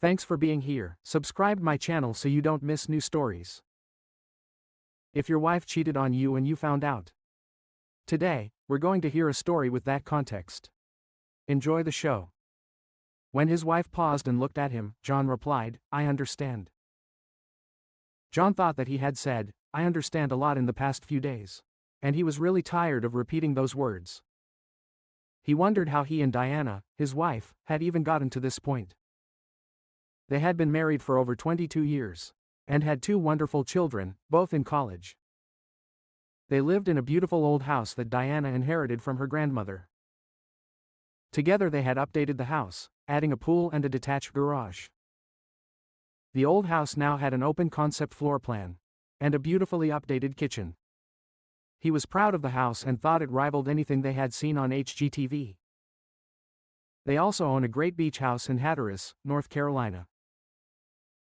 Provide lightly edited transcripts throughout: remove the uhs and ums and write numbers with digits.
Thanks for being here. Subscribe my channel so you don't miss new stories. If your wife cheated on you and you found out. Today, we're going to hear a story with that context. Enjoy the show. When his wife paused and looked at him, John replied, "I understand." John thought that he had said, "I understand" a lot in the past few days. And he was really tired of repeating those words. He wondered how he and Diana, his wife, had even gotten to this point. They had been married for over 22 years. And had 2 wonderful children, both in college. They lived in a beautiful old house that Diana inherited from her grandmother. Together they had updated the house, adding a pool and a detached garage. The old house now had an open concept floor plan. And a beautifully updated kitchen. He was proud of the house and thought it rivaled anything they had seen on HGTV. They also own a great beach house in Hatteras, North Carolina.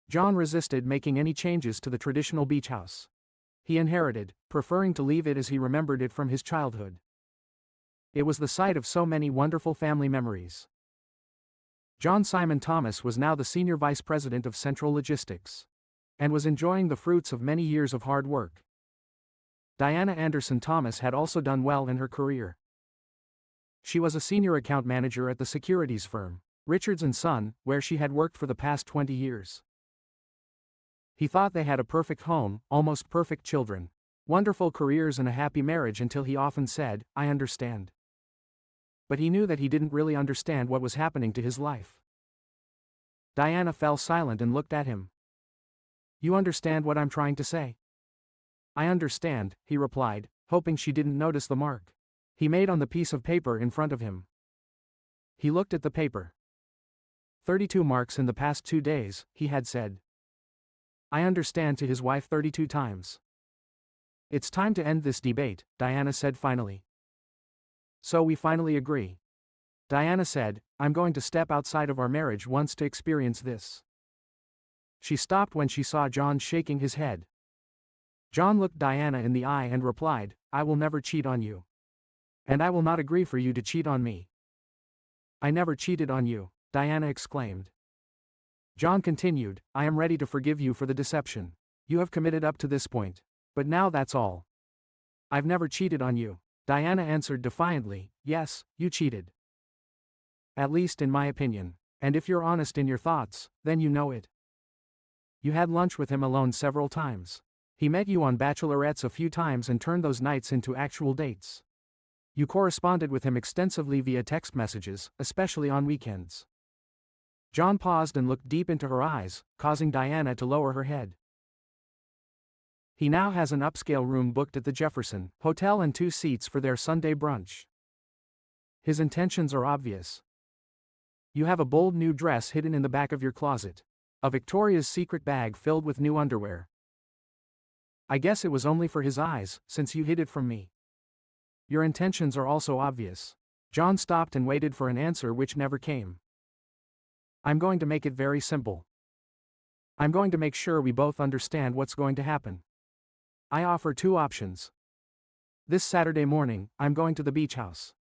John resisted making any changes to the traditional beach house he inherited, preferring to leave it as he remembered it from his childhood. It was the site of so many wonderful family memories. John Simon Thomas was now the senior vice president of Central Logistics. And was enjoying the fruits of many years of hard work. Diana Anderson Thomas had also done well in her career. She was a senior account manager at the securities firm, Richards & Son, where she had worked for the past 20 years. He thought they had a perfect home, almost perfect children, wonderful careers and a happy marriage until he often said, "I understand." But he knew that he didn't really understand what was happening to his life. Diana fell silent and looked at him. "You understand what I'm trying to say?" "I understand," he replied, hoping she didn't notice the mark he made on the piece of paper in front of him. He looked at the paper. 32 marks in the past 2 days, he had said. "I understand" to his wife 32 times. "It's time to end this debate," Diana said finally. "So we finally agree." Diana said, "I'm going to step outside of our marriage once to experience this." She stopped when she saw John shaking his head. John looked Diana in the eye and replied, "I will never cheat on you. And I will not agree for you to cheat on me." "I never cheated on you," Diana exclaimed. John continued, "I am ready to forgive you for the deception you have committed up to this point. But now that's all." "I've never cheated on you," Diana answered defiantly. "Yes, you cheated. At least in my opinion. And if you're honest in your thoughts, then you know it. You had lunch with him alone several times. He met you on bachelorettes a few times and turned those nights into actual dates. You corresponded with him extensively via text messages, especially on weekends." John paused and looked deep into her eyes, causing Diana to lower her head. "He now has an upscale room booked at the Jefferson Hotel and 2 seats for their Sunday brunch. His intentions are obvious. You have a bold new dress hidden in the back of your closet. A Victoria's Secret bag filled with new underwear. I guess it was only for his eyes, since you hid it from me. Your intentions are also obvious." John stopped and waited for an answer which never came. "I'm going to make it very simple. I'm going to make sure we both understand what's going to happen. I offer 2 options. This Saturday morning, I'm going to the beach house.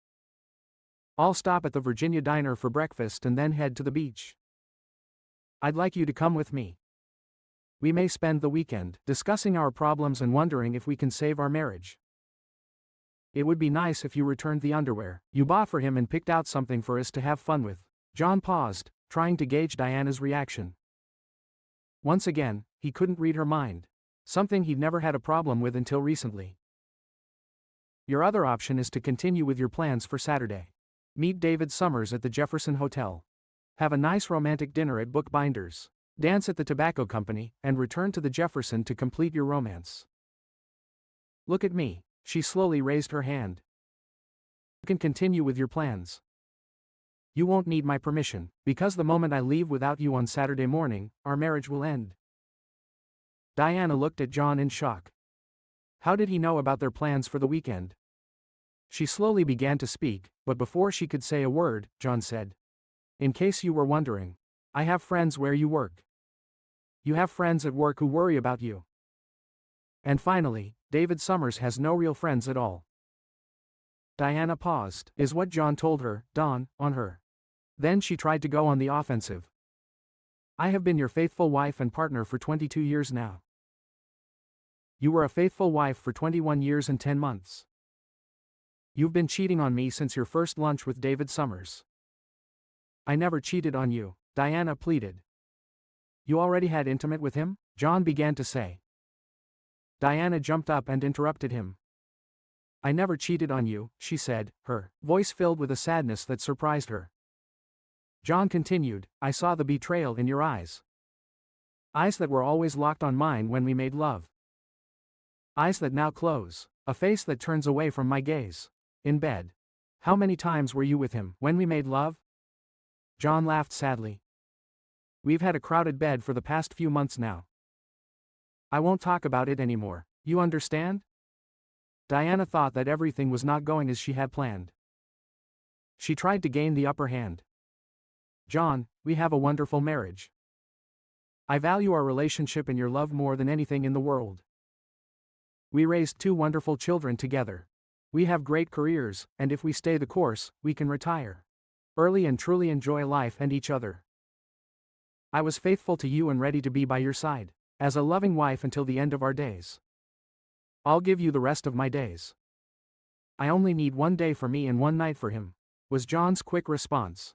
I'll stop at the Virginia Diner for breakfast and then head to the beach. I'd like you to come with me. We may spend the weekend discussing our problems and wondering if we can save our marriage. It would be nice if you returned the underwear you bought for him and picked out something for us to have fun with." John paused, trying to gauge Diana's reaction. Once again, he couldn't read her mind. Something he'd never had a problem with until recently. "Your other option is to continue with your plans for Saturday. Meet David Summers at the Jefferson Hotel. Have a nice romantic dinner at Bookbinders. Dance at the Tobacco Company, and return to the Jefferson to complete your romance. Look at me." She slowly raised her hand. "You can continue with your plans. You won't need my permission, because the moment I leave without you on Saturday morning, our marriage will end." Diana looked at John in shock. How did he know about their plans for the weekend? She slowly began to speak, but before she could say a word, John said, "In case you were wondering, I have friends where you work. You have friends at work who worry about you. And finally, David Summers has no real friends at all." Diana paused, is what John told her, dawn on her. Then she tried to go on the offensive. I have been your faithful wife and partner for 22 years now. You were a faithful wife for 21 years and 10 months. You've been cheating on me since your first lunch with David Summers. I never cheated on you, Diana pleaded. You already had intimate with him? John began to say. Diana jumped up and interrupted him. I never cheated on you, she said, her voice filled with a sadness that surprised her. John continued, I saw the betrayal in your eyes. Eyes that were always locked on mine when we made love. Eyes that now close, a face that turns away from my gaze. In bed. How many times were you with him when we made love? John laughed sadly. We've had a crowded bed for the past few months now. I won't talk about it anymore, you understand? Diana thought that everything was not going as she had planned. She tried to gain the upper hand. John, we have a wonderful marriage. I value our relationship and your love more than anything in the world. We raised 2 wonderful children together. We have great careers, and if we stay the course, we can retire early and truly enjoy life and each other. I was faithful to you and ready to be by your side, as a loving wife until the end of our days. I'll give you the rest of my days. I only need 1 day for me and 1 night for him, was John's quick response.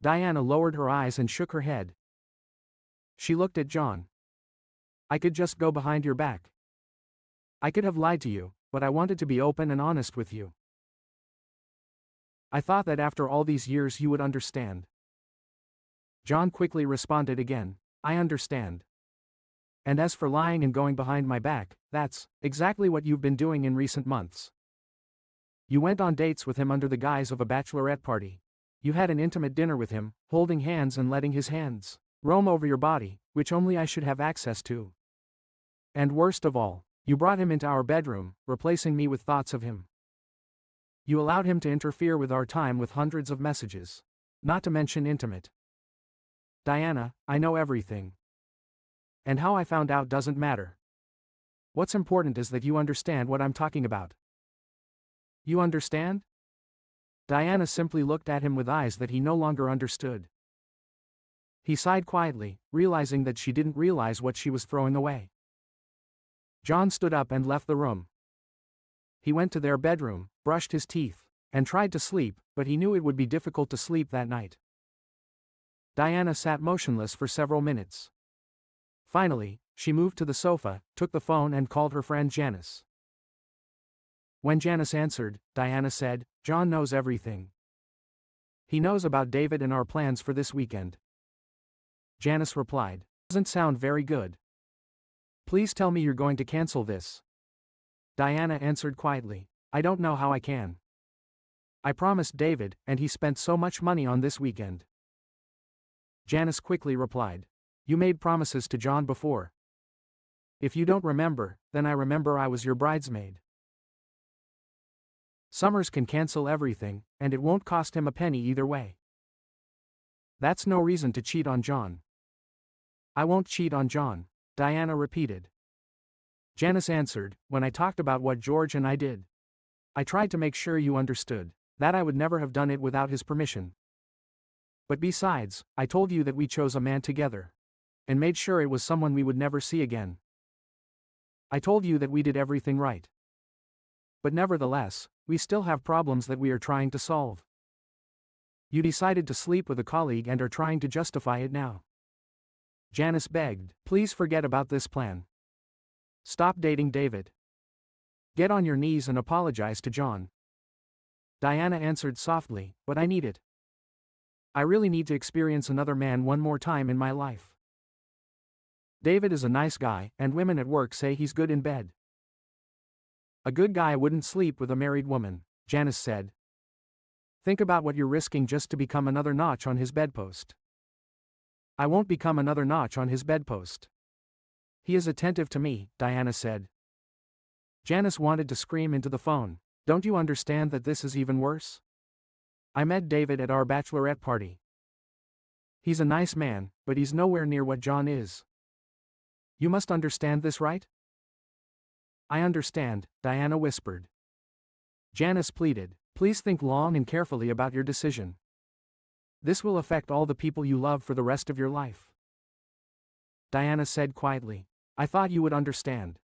Diana lowered her eyes and shook her head. She looked at John. I could just go behind your back. I could have lied to you, but I wanted to be open and honest with you. I thought that after all these years you would understand. John quickly responded again, I understand. And as for lying and going behind my back, that's exactly what you've been doing in recent months. You went on dates with him under the guise of a bachelorette party. You had an intimate dinner with him, holding hands and letting his hands roam over your body, which only I should have access to. And worst of all, you brought him into our bedroom, replacing me with thoughts of him. You allowed him to interfere with our time with hundreds of messages. Not to mention intimate. Diana, I know everything. And how I found out doesn't matter. What's important is that you understand what I'm talking about. You understand? Diana simply looked at him with eyes that he no longer understood. He sighed quietly, realizing that she didn't realize what she was throwing away. John stood up and left the room. He went to their bedroom, brushed his teeth, and tried to sleep, but he knew it would be difficult to sleep that night. Diana sat motionless for several minutes. Finally, she moved to the sofa, took the phone and called her friend Janice. When Janice answered, Diana said, John knows everything. He knows about David and our plans for this weekend. Janice replied, doesn't sound very good. Please tell me you're going to cancel this. Diana answered quietly, I don't know how I can. I promised David, and he spent so much money on this weekend. Janice quickly replied, you made promises to John before. If you don't remember, then I remember I was your bridesmaid. Summers can cancel everything, and it won't cost him a penny either way. That's no reason to cheat on John. I won't cheat on John, Diana repeated. Janice answered, when I talked about what George and I did. I tried to make sure you understood that I would never have done it without his permission. But besides, I told you that we chose a man together. And made sure it was someone we would never see again. I told you that we did everything right. But nevertheless, we still have problems that we are trying to solve. You decided to sleep with a colleague and are trying to justify it now. Janice begged, please forget about this plan. Stop dating David. Get on your knees and apologize to John. Diana answered softly, but I need it. I really need to experience another man one more time in my life. David is a nice guy, and women at work say he's good in bed. A good guy wouldn't sleep with a married woman, Janice said. Think about what you're risking just to become another notch on his bedpost. I won't become another notch on his bedpost. He is attentive to me, Diana said. Janice wanted to scream into the phone. Don't you understand that this is even worse? I met David at our bachelorette party. He's a nice man, but he's nowhere near what John is. You must understand this, right? I understand, Diana whispered. Janice pleaded, please think long and carefully about your decision. This will affect all the people you love for the rest of your life. Diana said quietly. I thought you would understand.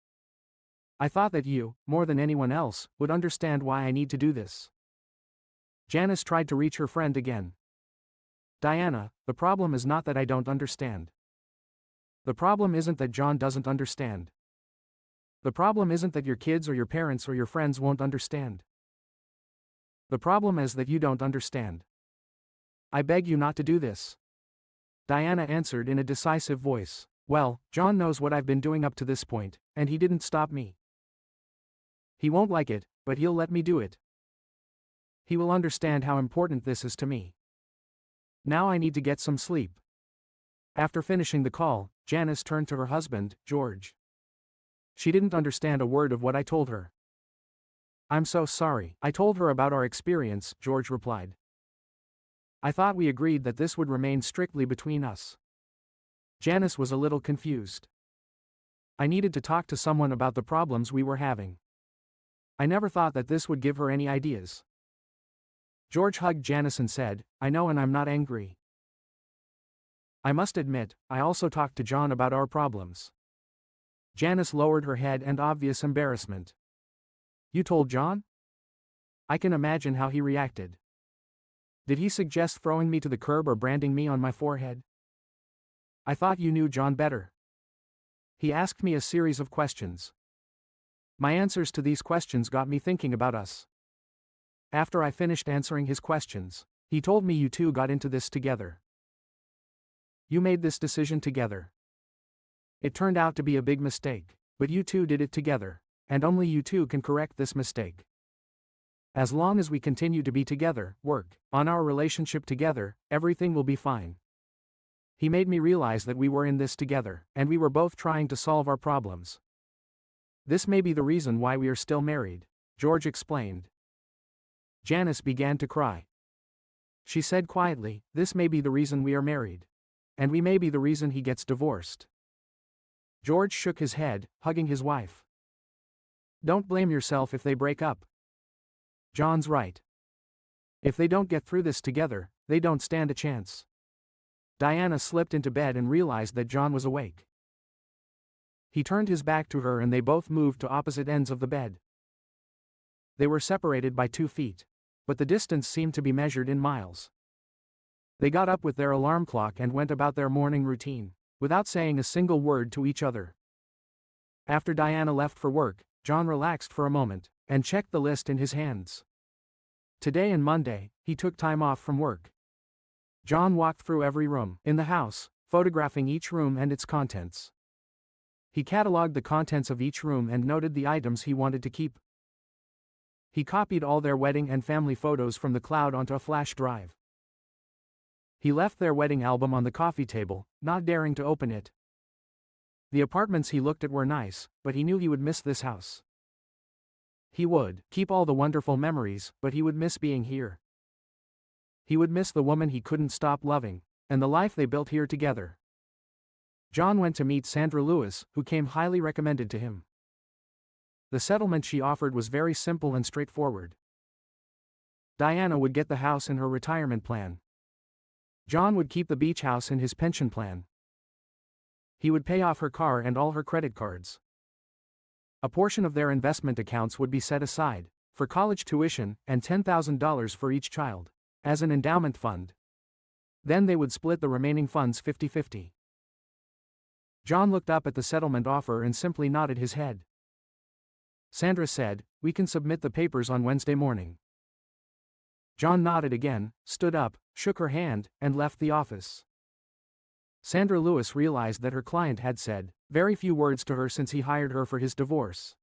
I thought that you, more than anyone else, would understand why I need to do this. Janice tried to reach her friend again. Diana, the problem is not that I don't understand. The problem isn't that John doesn't understand. The problem isn't that your kids or your parents or your friends won't understand. The problem is that you don't understand. I beg you not to do this. Diana answered in a decisive voice. Well, John knows what I've been doing up to this point, and he didn't stop me. He won't like it, but he'll let me do it. He will understand how important this is to me. Now I need to get some sleep. After finishing the call, Janice turned to her husband, George. She didn't understand a word of what I told her. I'm so sorry. I told her about our experience, George replied. I thought we agreed that this would remain strictly between us. Janice was a little confused. I needed to talk to someone about the problems we were having. I never thought that this would give her any ideas. George hugged Janice and said, I know and I'm not angry. I must admit, I also talked to John about our problems. Janice lowered her head in obvious embarrassment. You told John? I can imagine how he reacted. Did he suggest throwing me to the curb or branding me on my forehead? I thought you knew John better. He asked me a series of questions. My answers to these questions got me thinking about us. After I finished answering his questions, he told me you two got into this together. You made this decision together. It turned out to be a big mistake, but you two did it together, and only you two can correct this mistake. As long as we continue to be together, work on our relationship together, everything will be fine. He made me realize that we were in this together, and we were both trying to solve our problems. This may be the reason why we are still married, George explained. Janice began to cry. She said quietly, this may be the reason we are married. And we may be the reason he gets divorced. George shook his head, hugging his wife. Don't blame yourself if they break up. John's right. If they don't get through this together, they don't stand a chance. Diana slipped into bed and realized that John was awake. He turned his back to her and they both moved to opposite ends of the bed. They were separated by 2 feet, but the distance seemed to be measured in miles. They got up with their alarm clock and went about their morning routine, without saying a single word to each other. After Diana left for work, John relaxed for a moment, and checked the list in his hands. Today and Monday, he took time off from work. John walked through every room in the house, photographing each room and its contents. He cataloged the contents of each room and noted the items he wanted to keep. He copied all their wedding and family photos from the cloud onto a flash drive. He left their wedding album on the coffee table, not daring to open it. The apartments he looked at were nice, but he knew he would miss this house. He would keep all the wonderful memories, but he would miss being here. He would miss the woman he couldn't stop loving, and the life they built here together. John went to meet Sandra Lewis, who came highly recommended to him. The settlement she offered was very simple and straightforward. Diana would get the house in her retirement plan. John would keep the beach house in his pension plan. He would pay off her car and all her credit cards. A portion of their investment accounts would be set aside, for college tuition, and $10,000 for each child, as an endowment fund. Then they would split the remaining funds 50-50. John looked up at the settlement offer and simply nodded his head. Sandra said, we can submit the papers on Wednesday morning. John nodded again, stood up, shook her hand, and left the office. Sandra Lewis realized that her client had said very few words to her since he hired her for his divorce.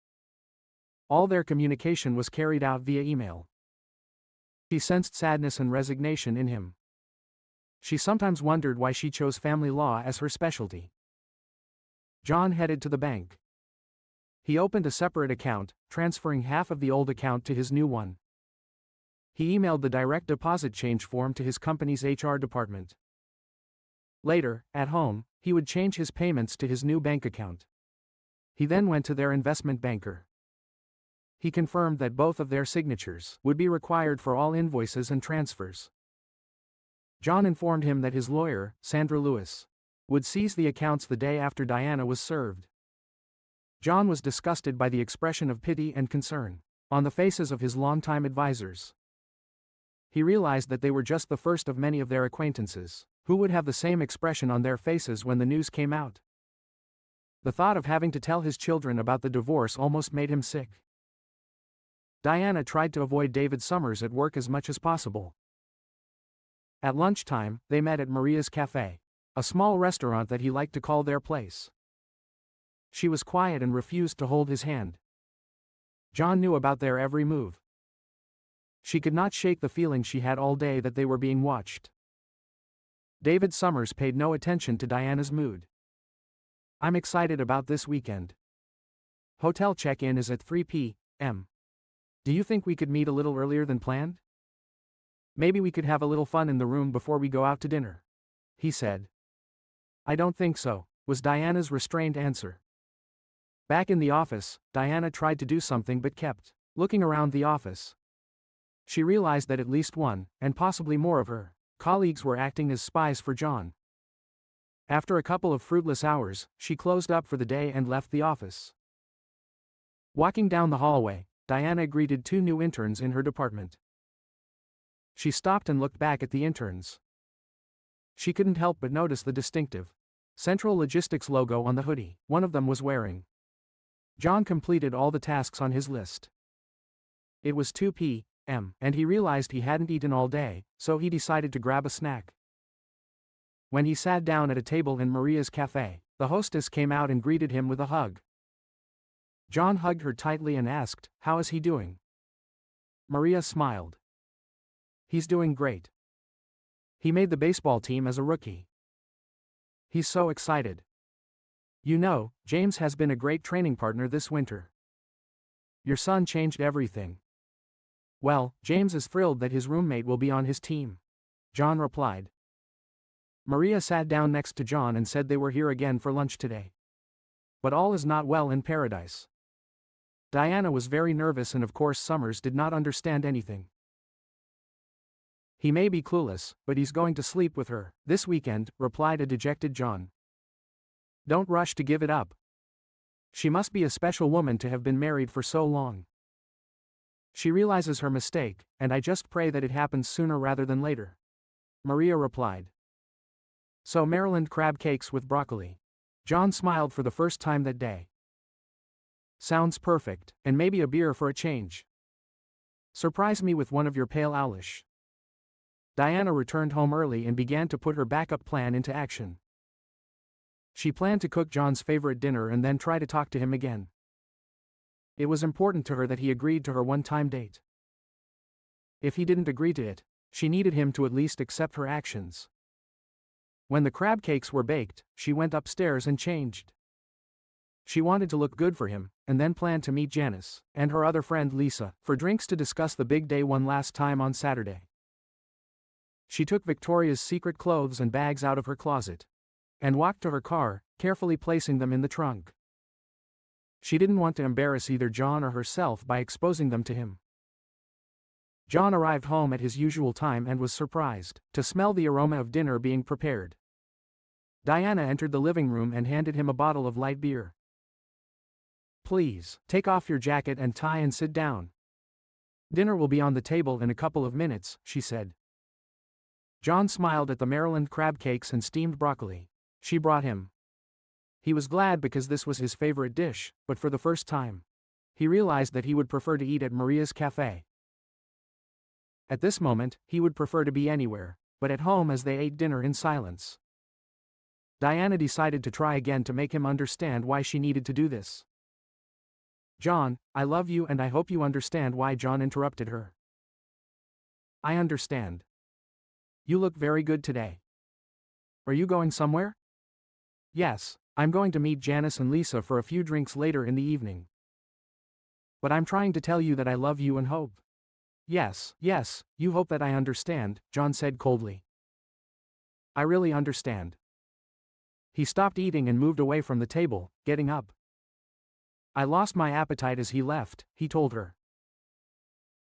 All their communication was carried out via email. She sensed sadness and resignation in him. She sometimes wondered why she chose family law as her specialty. John headed to the bank. He opened a separate account, transferring half of the old account to his new one. He emailed the direct deposit change form to his company's HR department. Later, at home, he would change his payments to his new bank account. He then went to their investment banker. He confirmed that both of their signatures would be required for all invoices and transfers. John informed him that his lawyer, Sandra Lewis, would seize the accounts the day after Diana was served. John was disgusted by the expression of pity and concern on the faces of his longtime advisors. He realized that they were just the first of many of their acquaintances who would have the same expression on their faces when the news came out. The thought of having to tell his children about the divorce almost made him sick. Diana tried to avoid David Summers at work as much as possible. At lunchtime, they met at Maria's Cafe, a small restaurant that he liked to call their place. She was quiet and refused to hold his hand. John knew about their every move. She could not shake the feeling she had all day that they were being watched. David Summers paid no attention to Diana's mood. "I'm excited about this weekend. Hotel check-in is at 3 p.m. Do you think we could meet a little earlier than planned? Maybe we could have a little fun in the room before we go out to dinner," he said. "I don't think so," was Diana's restrained answer. Back in the office, Diana tried to do something but kept looking around the office. She realized that at least one, and possibly more of her colleagues were acting as spies for John. After a couple of fruitless hours, she closed up for the day and left the office. Walking down the hallway, Diana greeted two new interns in her department. She stopped and looked back at the interns. She couldn't help but notice the distinctive Central Logistics logo on the hoodie one of them was wearing. John completed all the tasks on his list. It was 2 p.m., and he realized he hadn't eaten all day, so he decided to grab a snack. When he sat down at a table in Maria's cafe, the hostess came out and greeted him with a hug. John hugged her tightly and asked, "How is he doing?" Maria smiled. "He's doing great. He made the baseball team as a rookie. He's so excited. You know, James has been a great training partner this winter. Your son changed everything." "Well, James is thrilled that his roommate will be on his team," John replied. Maria sat down next to John and said they were here again for lunch today. But all is not well in paradise. Diana was very nervous and of course Summers did not understand anything. "He may be clueless, but he's going to sleep with her this weekend," replied a dejected John. "Don't rush to give it up. She must be a special woman to have been married for so long. She realizes her mistake, and I just pray that it happens sooner rather than later," Maria replied. "So Maryland crab cakes with broccoli." John smiled for the first time that day. "Sounds perfect, and maybe a beer for a change. Surprise me with one of your pale owlish." Diana returned home early and began to put her backup plan into action. She planned to cook John's favorite dinner and then try to talk to him again. It was important to her that he agreed to her one-time date. If he didn't agree to it, she needed him to at least accept her actions. When the crab cakes were baked, she went upstairs and changed. She wanted to look good for him, and then planned to meet Janice and her other friend Lisa for drinks to discuss the big day one last time on Saturday. She took Victoria's Secret clothes and bags out of her closet and walked to her car, carefully placing them in the trunk. She didn't want to embarrass either John or herself by exposing them to him. John arrived home at his usual time and was surprised to smell the aroma of dinner being prepared. Diana entered the living room and handed him a bottle of light beer. "Please, take off your jacket and tie and sit down. Dinner will be on the table in a couple of minutes," she said. John smiled at the Maryland crab cakes and steamed broccoli she brought him. He was glad because this was his favorite dish, but for the first time, he realized that he would prefer to eat at Maria's cafe. At this moment, he would prefer to be anywhere but at home as they ate dinner in silence. Diana decided to try again to make him understand why she needed to do this. "John, I love you and I hope you understand why." John interrupted her. "I understand. You look very good today. Are you going somewhere?" "Yes, I'm going to meet Janice and Lisa for a few drinks later in the evening. But I'm trying to tell you that I love you and hope." Yes, you hope that I understand," John said coldly. "I really understand." He stopped eating and moved away from the table, getting up. "I lost my appetite as he left," he told her.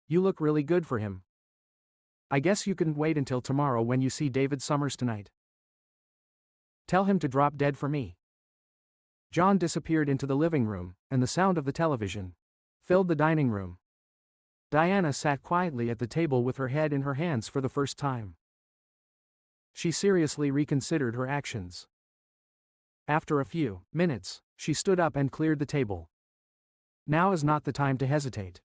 "You look really good for him." I guess you couldn't wait until tomorrow when you see David Summers tonight. Tell him to drop dead for me. John disappeared into the living room, and the sound of the television filled the dining room. Diana sat quietly at the table with her head in her hands for the first time. She seriously reconsidered her actions. After a few minutes, she stood up and cleared the table. Now is not the time to hesitate.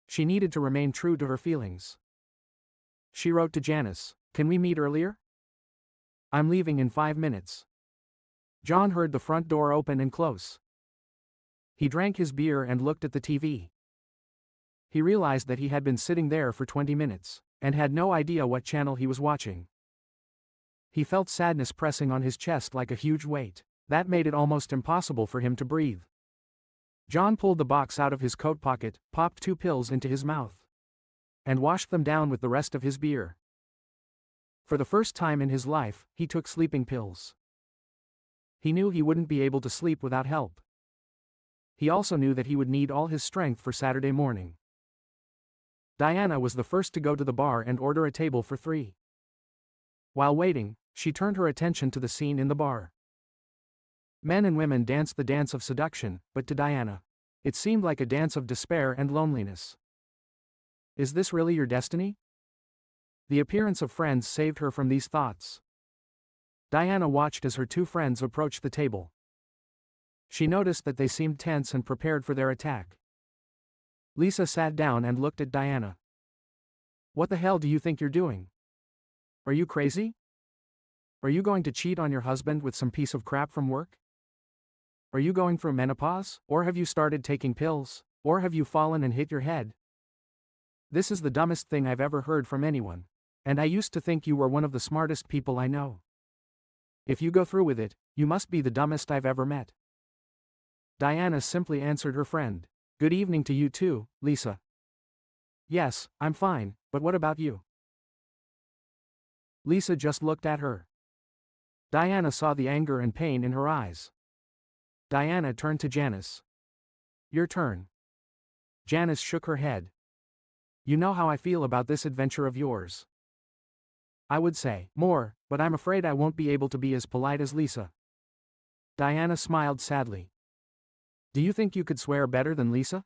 She needed to remain true to her feelings. She wrote to Janice, "Can we meet earlier? I'm leaving in 5 minutes." John heard the front door open and close. He drank his beer and looked at the TV. He realized that he had been sitting there for 20 minutes, and had no idea what channel he was watching. He felt sadness pressing on his chest like a huge weight, that made it almost impossible for him to breathe. John pulled the box out of his coat pocket, popped 2 pills into his mouth, and washed them down with the rest of his beer. For the first time in his life, he took sleeping pills. He knew he wouldn't be able to sleep without help. He also knew that he would need all his strength for Saturday morning. Diana was the first to go to the bar and order a table for 3. While waiting, she turned her attention to the scene in the bar. Men and women danced the dance of seduction, but to Diana, it seemed like a dance of despair and loneliness. Is this really your destiny? The appearance of friends saved her from these thoughts. Diana watched as her 2 friends approached the table. She noticed that they seemed tense and prepared for their attack. Lisa sat down and looked at Diana. "What the hell do you think you're doing? Are you crazy? Are you going to cheat on your husband with some piece of crap from work? Are you going through menopause, or have you started taking pills, or have you fallen and hit your head? This is the dumbest thing I've ever heard from anyone, and I used to think you were one of the smartest people I know. If you go through with it, you must be the dumbest I've ever met." Diana simply answered her friend, "Good evening to you too, Lisa." "Yes, I'm fine, but what about you?" Lisa just looked at her. Diana saw the anger and pain in her eyes. Diana turned to Janice. "Your turn." Janice shook her head. "You know how I feel about this adventure of yours. I would say more, but I'm afraid I won't be able to be as polite as Lisa." Diana smiled sadly. "Do you think you could swear better than Lisa?"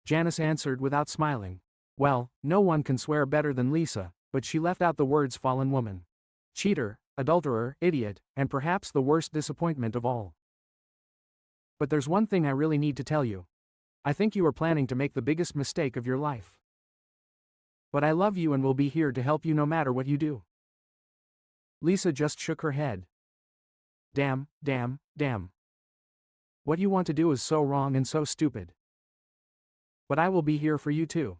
Janice answered without smiling. "Well, no one can swear better than Lisa," but she left out the words fallen woman, cheater, adulterer, idiot, and perhaps the worst disappointment of all. "But there's one thing I really need to tell you. I think you are planning to make the biggest mistake of your life. But I love you and will be here to help you no matter what you do." Lisa just shook her head. Damn. What you want to do is so wrong and so stupid. But I will be here for you too.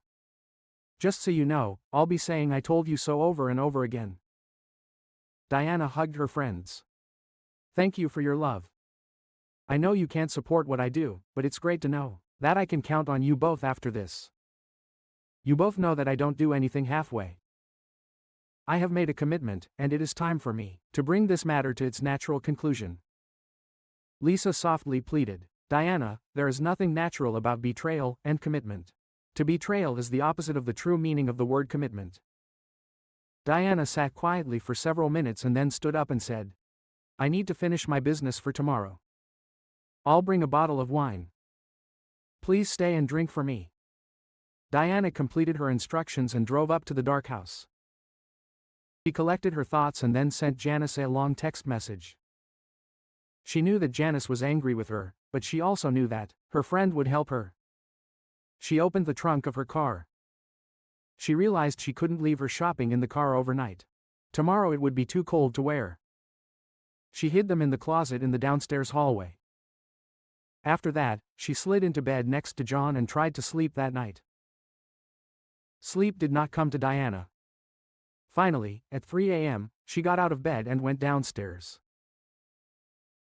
Just so you know, I'll be saying I told you so over and over again." Diana hugged her friends. "Thank you for your love. I know you can't support what I do, but it's great to know that I can count on you both after this. You both know that I don't do anything halfway. I have made a commitment, and it is time for me to bring this matter to its natural conclusion." Lisa softly pleaded, "Diana, there is nothing natural about betrayal and commitment. To betrayal is the opposite of the true meaning of the word commitment." Diana sat quietly for several minutes and then stood up and said, "I need to finish my business for tomorrow. I'll bring a bottle of wine. Please stay and drink for me." Diana completed her instructions and drove up to the dark house. She collected her thoughts and then sent Janice a long text message. She knew that Janice was angry with her, but she also knew that her friend would help her. She opened the trunk of her car. She realized she couldn't leave her shopping in the car overnight. Tomorrow it would be too cold to wear. She hid them in the closet in the downstairs hallway. After that, she slid into bed next to John and tried to sleep that night. Sleep did not come to Diana. Finally, at 3 a.m., she got out of bed and went downstairs.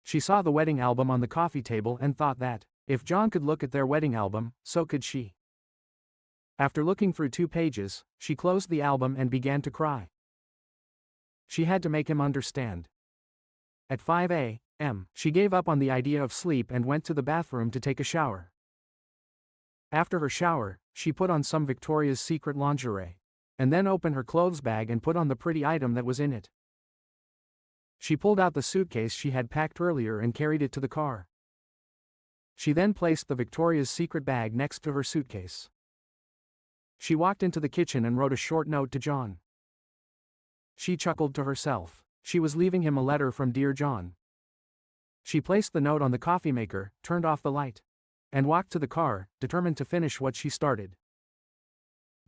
She saw the wedding album on the coffee table and thought that, if John could look at their wedding album, so could she. After looking through 2 pages, she closed the album and began to cry. She had to make him understand. At 5 a.m., she gave up on the idea of sleep and went to the bathroom to take a shower. After her shower, she put on some Victoria's Secret lingerie. and then opened her clothes bag and put on the pretty item that was in it. She pulled out the suitcase she had packed earlier and carried it to the car. She then placed the Victoria's Secret bag next to her suitcase. She walked into the kitchen and wrote a short note to John. She chuckled to herself. She was leaving him a letter from Dear John. She placed the note on the coffee maker, turned off the light, and walked to the car, determined to finish what she started.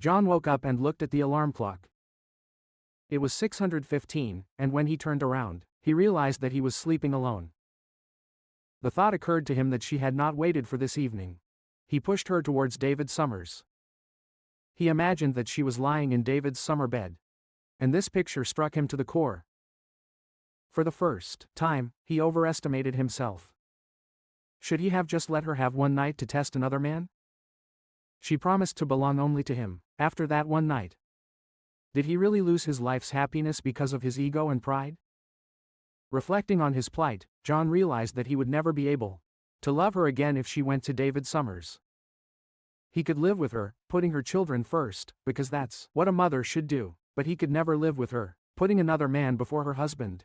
John woke up and looked at the alarm clock. It was 6:15, and when he turned around, he realized that he was sleeping alone. The thought occurred to him that she had not waited for this evening. He pushed her towards David Summers. He imagined that she was lying in David's summer bed. And this picture struck him to the core. For the first time, he overestimated himself. Should he have just let her have one night to test another man? She promised to belong only to him, after that one night. Did he really lose his life's happiness because of his ego and pride? Reflecting on his plight, John realized that he would never be able to love her again if she went to David Summers. He could live with her, putting her children first, because that's what a mother should do, but he could never live with her, putting another man before her husband.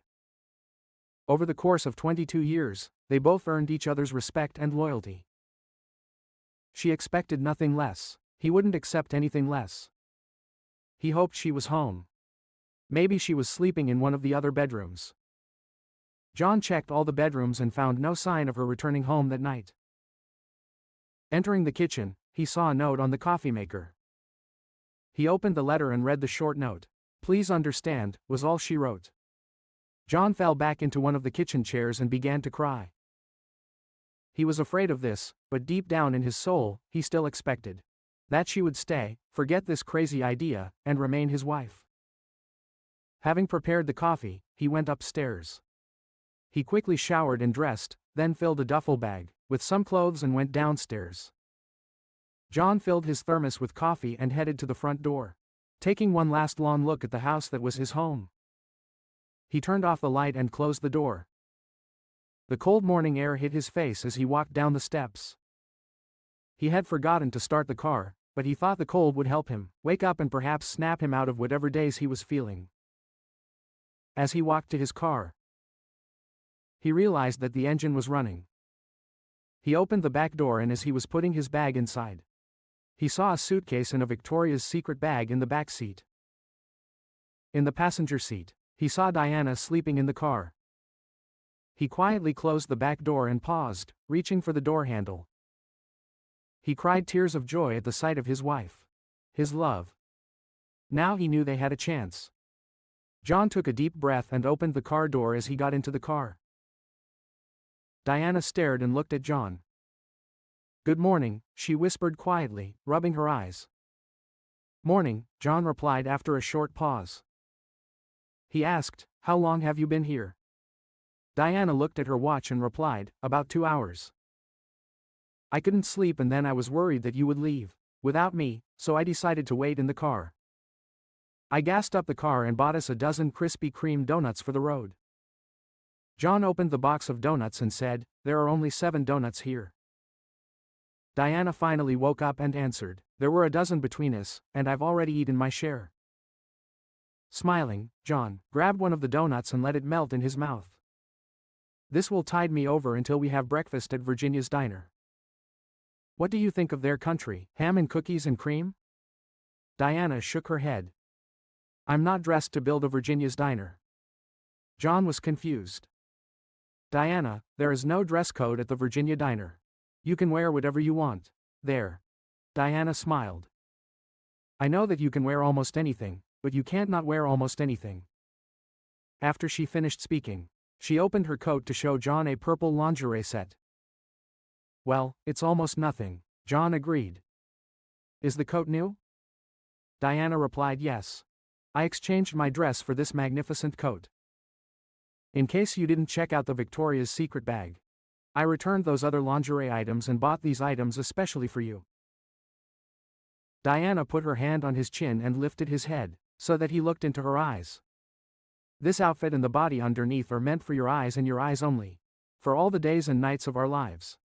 Over the course of 22 years, they both earned each other's respect and loyalty. She expected nothing less. He wouldn't accept anything less. He hoped she was home. Maybe she was sleeping in one of the other bedrooms. John checked all the bedrooms and found no sign of her returning home that night. Entering the kitchen, he saw a note on the coffee maker. He opened the letter and read the short note. "Please understand," was all she wrote. John fell back into one of the kitchen chairs and began to cry. He was afraid of this, but deep down in his soul, he still expected that she would stay, forget this crazy idea, and remain his wife. Having prepared the coffee, he went upstairs. He quickly showered and dressed, then filled a duffel bag with some clothes and went downstairs. John filled his thermos with coffee and headed to the front door, taking one last long look at the house that was his home. He turned off the light and closed the door. The cold morning air hit his face as he walked down the steps. He had forgotten to start the car, but he thought the cold would help him wake up and perhaps snap him out of whatever daze he was feeling. As he walked to his car, he realized that the engine was running. He opened the back door, and as he was putting his bag inside, he saw a suitcase and a Victoria's Secret bag in the back seat. In the passenger seat, he saw Diana sleeping in the car. He quietly closed the back door and paused, reaching for the door handle. He cried tears of joy at the sight of his wife. His love. Now he knew they had a chance. John took a deep breath and opened the car door as he got into the car. Diana stared and looked at John. "Good morning," she whispered quietly, rubbing her eyes. "Morning," John replied after a short pause. He asked, "How long have you been here?" Diana looked at her watch and replied, "About 2 hours. I couldn't sleep and then I was worried that you would leave without me, so I decided to wait in the car. I gassed up the car and bought us a dozen Krispy Kreme donuts for the road." John opened the box of donuts and said, "There are only 7 donuts here." Diana finally woke up and answered, "There were a dozen between us, and I've already eaten my share." Smiling, John grabbed one of the donuts and let it melt in his mouth. "This will tide me over until we have breakfast at Virginia's diner." "What do you think of their country, ham and cookies and cream?" Diana shook her head. "I'm not dressed to build a Virginia's diner." John was confused. "Diana, there is no dress code at the Virginia diner. You can wear whatever you want there." Diana smiled. "I know that you can wear almost anything, but you can't not wear almost anything." After she finished speaking, she opened her coat to show John a purple lingerie set. "Well, it's almost nothing," John agreed. "Is the coat new?" Diana replied, "Yes. I exchanged my dress for this magnificent coat. In case you didn't check out the Victoria's Secret bag, I returned those other lingerie items and bought these items especially for you." Diana put her hand on his chin and lifted his head, so that he looked into her eyes. "This outfit and the body underneath are meant for your eyes and your eyes only. For all the days and nights of our lives."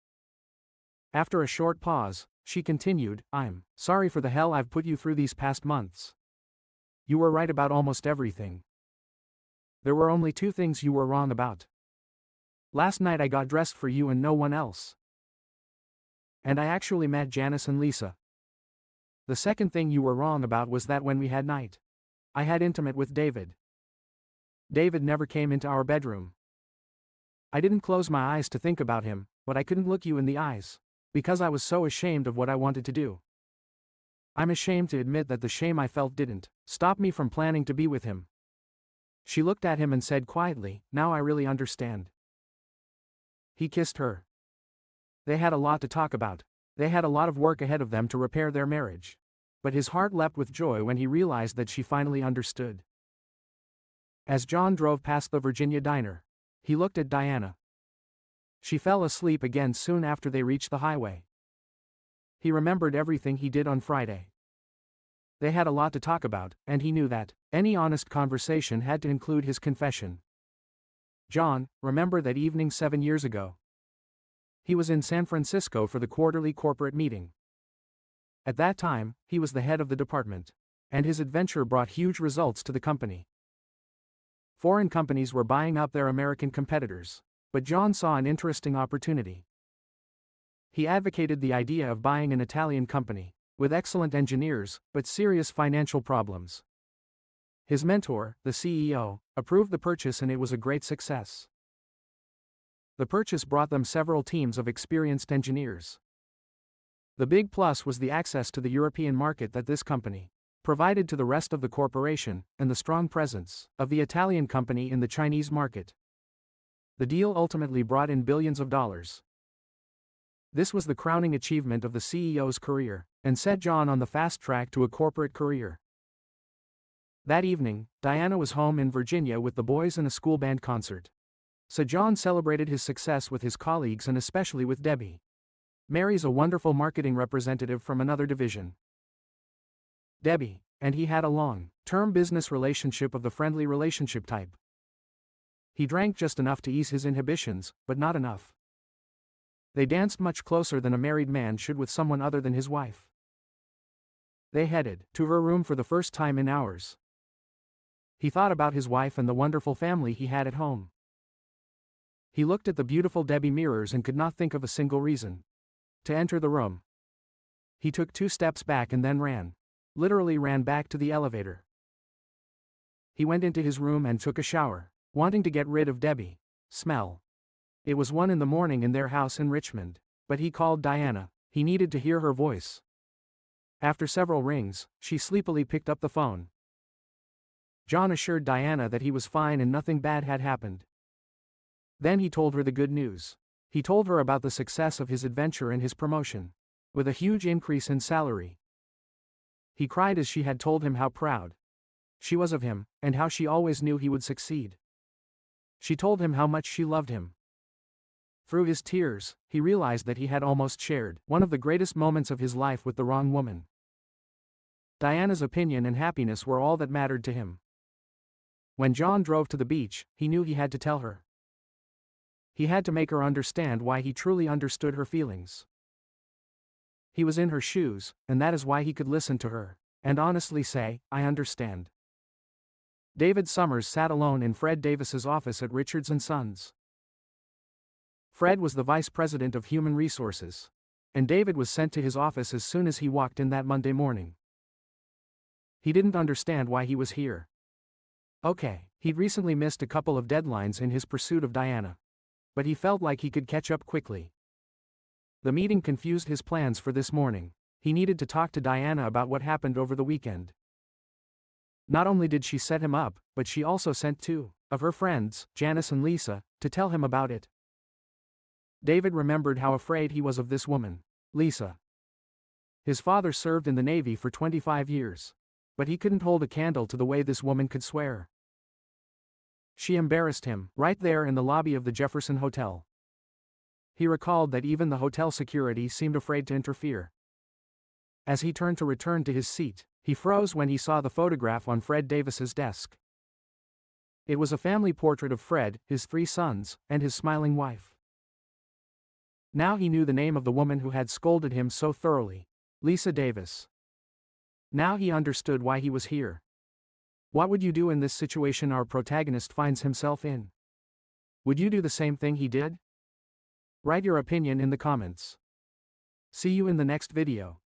After a short pause, she continued, "I'm sorry for the hell I've put you through these past months. You were right about almost everything. There were only two things you were wrong about. Last night I got dressed for you and no one else. And I actually met Janice and Lisa. The second thing you were wrong about was that when we had night, I had intimate with David. David never came into our bedroom. I didn't close my eyes to think about him, but I couldn't look you in the eyes, because I was so ashamed of what I wanted to do. I'm ashamed to admit that the shame I felt didn't stop me from planning to be with him. She looked at him and said quietly, "Now I really understand." He kissed her. They had a lot to talk about. They had a lot of work ahead of them to repair their marriage. But his heart leapt with joy when he realized that she finally understood. As John drove past the Virginia diner, he looked at Diana. She fell asleep again soon after they reached the highway. He remembered everything he did on Friday. They had a lot to talk about, and he knew that any honest conversation had to include his confession. John, remember that evening 7 years ago? He was in San Francisco for the quarterly corporate meeting. At that time, he was the head of the department, and his adventure brought huge results to the company. Foreign companies were buying up their American competitors, but John saw an interesting opportunity. He advocated the idea of buying an Italian company, with excellent engineers, but serious financial problems. His mentor, the CEO, approved the purchase and it was a great success. The purchase brought them several teams of experienced engineers. The big plus was the access to the European market that this company provided to the rest of the corporation, and the strong presence of the Italian company in the Chinese market. The deal ultimately brought in billions of dollars. This was the crowning achievement of the CEO's career, and set John on the fast track to a corporate career. That evening, Diana was home in Virginia with the boys in a school band concert. So John celebrated his success with his colleagues and especially with Debbie. Mary's a wonderful marketing representative from another division. Debbie and he had a long-term business relationship of the friendly relationship type. He drank just enough to ease his inhibitions, but not enough. They danced much closer than a married man should with someone other than his wife. They headed to her room for the first time in hours. He thought about his wife and the wonderful family he had at home. He looked at the beautiful Debbie mirrors and could not think of a single reason to enter the room. He took 2 steps back and then literally ran back to the elevator. He went into his room and took a shower, wanting to get rid of Debbie's smell. It was 1 in the morning in their house in Richmond, but he called Diana. He needed to hear her voice. After several rings, she sleepily picked up the phone. John assured Diana that he was fine and nothing bad had happened. Then he told her the good news. He told her about the success of his adventure and his promotion, with a huge increase in salary. He cried as she had told him how proud she was of him, and how she always knew he would succeed. She told him how much she loved him. Through his tears, he realized that he had almost shared one of the greatest moments of his life with the wrong woman. Diana's opinion and happiness were all that mattered to him. When John drove to the beach, he knew he had to tell her. He had to make her understand why he truly understood her feelings. He was in her shoes, and that is why he could listen to her, and honestly say, "I understand." David Summers sat alone in Fred Davis's office at Richards & Sons. Fred was the vice president of human resources, and David was sent to his office as soon as he walked in that Monday morning. He didn't understand why he was here. Okay, he'd recently missed a couple of deadlines in his pursuit of Diana, but he felt like he could catch up quickly. The meeting confused his plans for this morning. He needed to talk to Diana about what happened over the weekend. Not only did she set him up, but she also sent 2 of her friends, Janice and Lisa, to tell him about it. David remembered how afraid he was of this woman, Lisa. His father served in the Navy for 25 years. But he couldn't hold a candle to the way this woman could swear. She embarrassed him, right there in the lobby of the Jefferson Hotel. He recalled that even the hotel security seemed afraid to interfere. As he turned to return to his seat, he froze when he saw the photograph on Fred Davis's desk. It was a family portrait of Fred, his 3 sons, and his smiling wife. Now he knew the name of the woman who had scolded him so thoroughly, Lisa Davis. Now he understood why he was here. What would you do in this situation our protagonist finds himself in? Would you do the same thing he did? Write your opinion in the comments. See you in the next video.